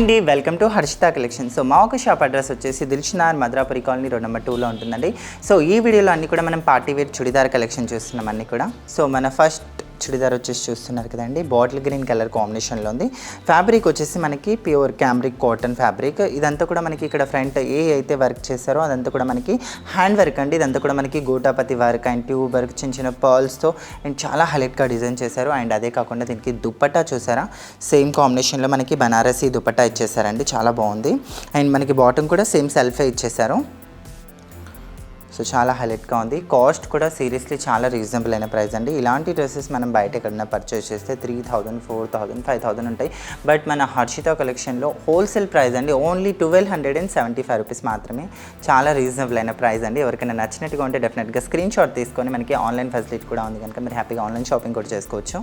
అండి, welcome to Harshitha collection. So మా ఒక షాప్ అడ్రస్ వచ్చేసి దిల్షునార్ మద్రాపురి కాలనీ రోడ్ నెంబర్ 2లో ఉంటుందండి. సో ఈ వీడియోలో అన్ని కూడా మనం పార్టీ వేర్ చుడిదార్ కలెక్షన్ చూస్తున్నాం అన్ని కూడా. సో మన ఫస్ట్ చుడిదార్ వచ్చేసి చూస్తున్నారు కదండి, బాటిల్ గ్రీన్ కలర్ కాంబినేషన్లో ఉంది. ఫ్యాబ్రిక్ వచ్చేసి మనకి ప్యూర్ క్యామ్రిక్ కాటన్ ఫ్యాబ్రిక్. ఇదంతా కూడా మనకి ఇక్కడ ఫ్రంట్ అయితే వర్క్ చేశారో అదంతా కూడా మనకి హ్యాండ్ వర్క్ అండి. ఇదంతా కూడా మనకి gota patti work and tube work చిన్న చిన్న పర్ల్స్తో అండ్ చాలా హైలైట్గా డిజైన్ చేశారు. అండ్ అదే కాకుండా దీనికి దుపట్టా చూసారా, సేమ్ కాంబినేషన్లో మనకి బనారసీ దుపట్టా ఇచ్చేసారండి, చాలా బాగుంది. అండ్ మనకి బాటమ్ కూడా సేమ్ సెల్ఫే ఇచ్చేసారు. సో చాలా హైలైట్గా ఉంది. కాస్ట్ కూడా సీరియస్లీ చాలా రీజనబుల్ అయిన ప్రైస్ అండి. ఇలాంటి డ్రెస్సెస్ మనం బయట ఎక్కడైనా పర్చేస్ చేస్తే 3000, 4000, 5000 ఉంటాయి. బట్ మన హర్షిత కలెక్షన్లో హోల్సేల్ ప్రైస్ అండి, ఓన్లీ 1275 రూపీస్ మాత్రమే. చాలా రీజనబుల్ అయిన ప్రైస్ అండి. ఎవరికైనా నచ్చినట్టుగా ఉంటే డెఫినెట్గా స్క్రీన్ షాట్ తీసుకొని, మనకి ఆన్లైన్ ఫెసిలిటీ కూడా ఉంది కనుక మీరు హ్యాపీగా ఆన్లైన్ షాపింగ్ కూడా చేసుకోవచ్చు.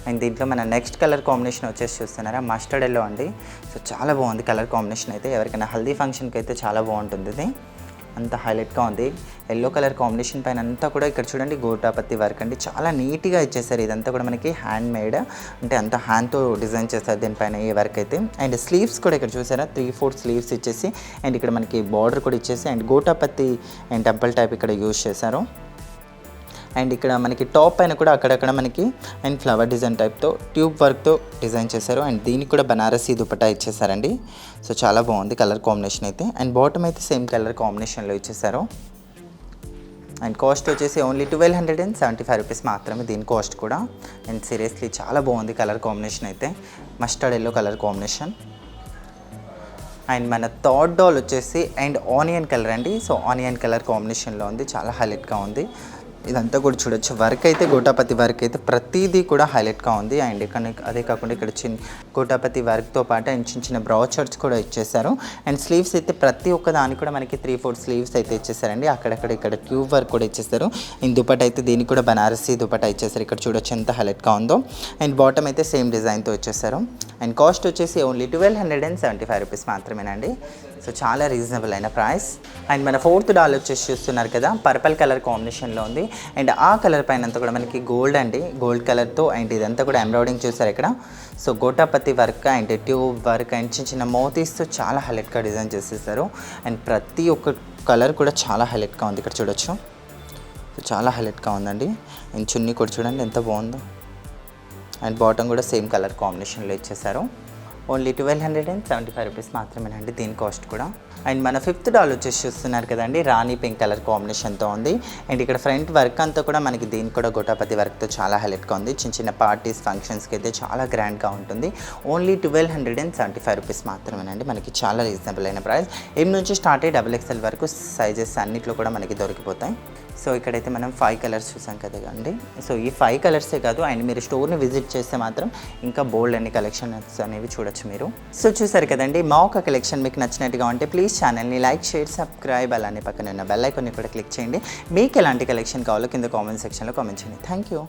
అండ్ దీంట్లో మన నెక్స్ట్ కలర్ కాంబినేషన్ వచ్చేసి చూస్తున్నారా, మస్టర్డ్ ఎల్లో అండి. సో చాలా బాగుంది కలర్ కాంబినేషన్ అయితే. ఎవరికైనా హల్దీ ఫంక్షన్కి అయితే చాలా బాగుంటుంది. ఇది అంత హైలైట్గా ఉంది. ఎల్లో కలర్ కాంబినేషన్ పైన అంతా కూడా ఇక్కడ చూడండి గోటాపత్తి వర్క్ అండి, చాలా నీట్గా ఇచ్చేసారు. ఇదంతా కూడా మనకి హ్యాండ్ మేడ్, అంటే అంత హ్యాండ్తో డిజైన్ చేస్తారు దీనిపైన ఈ వర్క్ అయితే. అండ్ స్లీవ్స్ కూడా ఇక్కడ చూసారా 3/4 స్లీవ్స్ ఇచ్చేసి, అండ్ ఇక్కడ మనకి బార్డర్ కూడా ఇచ్చేసి, అండ్ గోటాపత్తి అండ్ టెంపుల్ టైప్ ఇక్కడ యూజ్ చేశారు. అండ్ ఇక్కడ మనకి టాప్ పైన కూడా అక్కడక్కడ మనకి అండ్ ఫ్లవర్ డిజైన్ టైప్తో ట్యూబ్ వర్క్తో డిజైన్ చేశారు. అండ్ దీనికి కూడా బనారసీ దుపట్టా ఇచ్చేసారండి. సో చాలా బాగుంది కలర్ కాంబినేషన్ అయితే. అండ్ బాటమ్ అయితే సేమ్ కలర్ కాంబినేషన్లో ఇచ్చేసారు. అండ్ కాస్ట్ వచ్చేసి ఓన్లీ 1275 రూపీస్ మాత్రమే దీని కాస్ట్ కూడా. అండ్ సీరియస్లీ చాలా బాగుంది కలర్ కాంబినేషన్ అయితే, mustard yellow colour combination. And మన థర్డ్ డాల్ వచ్చేసి అండ్ ఆనియన్ కలర్ అండి. సో ఆనియన్ కలర్ కాంబినేషన్లో ఉంది, చాలా హైలైట్గా ఉంది. ఇదంతా కూడా చూడొచ్చు, వర్క్ అయితే గోటాపతి వర్క్ అయితే ప్రతిదీ కూడా హైలైట్గా ఉంది. అండ్ ఇక్కడ అదే కాకుండా ఇక్కడ గోటాపతి వర్క్తో పాటు అండ్ చిన్న చిన్న బ్రౌచర్స్ కూడా ఇచ్చేసారు. అండ్ స్లీవ్స్ అయితే ప్రతి ఒక్క దానికి కూడా మనకి 3/4 స్లీవ్స్ అయితే ఇచ్చేసారండి. అక్కడక్కడ ఇక్కడ ట్యూబ్ వర్క్ కూడా ఇచ్చేస్తారు. అండ్ దుపట్టా అయితే దీనికి కూడా బనారసీ దుపట్టా ఇచ్చేసారు. ఇక్కడ చూడొచ్చు ఎంత హైలైట్గా ఉందో. అండ్ బాటమ్ అయితే సేమ్ డిజైన్తో ఇచ్చేసారు. అండ్ కాస్ట్ వచ్చేసి ఓన్లీ 1275 రూపీస్ మాత్రమేనండి. సో చాలా రీజనబుల్ అయిన ప్రైస్. అండ్ మన ఫోర్త్ డాల్ వచ్చేసి చూస్తున్నారు కదా, పర్పల్ కలర్ కాంబినేషన్లో ఉంది. అండ్ ఆ కలర్ పైన అంతా కూడా మనకి గోల్డ్ అండి, గోల్డ్ కలర్తో. అండ్ ఇదంతా కూడా ఎంబ్రాయిడింగ్ చూసారు ఇక్కడ. So gota patti work and tube work and చిన్న చిన్న మోతీస్తో చాలా హైలైట్గా డిజైన్ చేసేసారు. అండ్ ప్రతి ఒక్క కలర్ కూడా చాలా హైలైట్గా ఉంది, ఇక్కడ చూడొచ్చు. సో చాలా హైలైట్గా ఉందండి. అండ్ చున్నీ కూడా చూడండి ఎంత బాగుందో. అండ్ బాటమ్ కూడా సేమ్ కలర్ కాంబినేషన్లో ఇచ్చేసారు. ఓన్లీ 1275 రూపీస్ మాత్రమేనండి దీని కాస్ట్ కూడా. అండ్ మన ఫిఫ్త్ డాల్ వచ్చేసి చూస్తున్నారు కదండి, రాణి పింక్ కలర్ కాంబినేషన్తో ఉంది. అండ్ ఇక్కడ ఫ్రంట్ వర్క్ అంతా కూడా మనకి దీనికి కూడా గోటాపతి వర్క్తో చాలా హైలైట్గా ఉంది. చిన్న చిన్న పార్టీస్ ఫంక్షన్స్కి అయితే చాలా గ్రాండ్గా ఉంటుంది. ఓన్లీ 1275 రూపీస్ మాత్రమేనండి. మనకి చాలా రీజనబుల్ అయిన ప్రైస్. ఎం నుంచి స్టార్ట్ అయ్యి XXL వరకు సైజెస్ అన్నిట్లో కూడా మనకి దొరికిపోతాయి. సో ఇక్కడైతే మనం 5 కలర్స్ చూసాం కదా అండి. సో ఈ 5 కలర్సే కాదు, అండ్ మీరు స్టోర్ని విజిట్ చేస్తే మాత్రం ఇంకా బోల్డ్ అన్ని కలెక్షన్స్ అనేవి చూడొచ్చు మీరు. సో చూసారు కదండి, మా ఒక కలెక్షన్ మీకు నచ్చినట్టుగా ఉంటే ప్లీజ్ ఛానల్ని లైక్, షేర్, సబ్స్క్రైబ్, అలానే పక్కన ఉన్న బెల్ ఐకాన్ని కూడా క్లిక్ చేయండి. మీకు ఎలాంటి కలెక్షన్ కావాలో కింద కామెంట్ సెక్షన్లో కామెంట్ చేయండి. Thank you.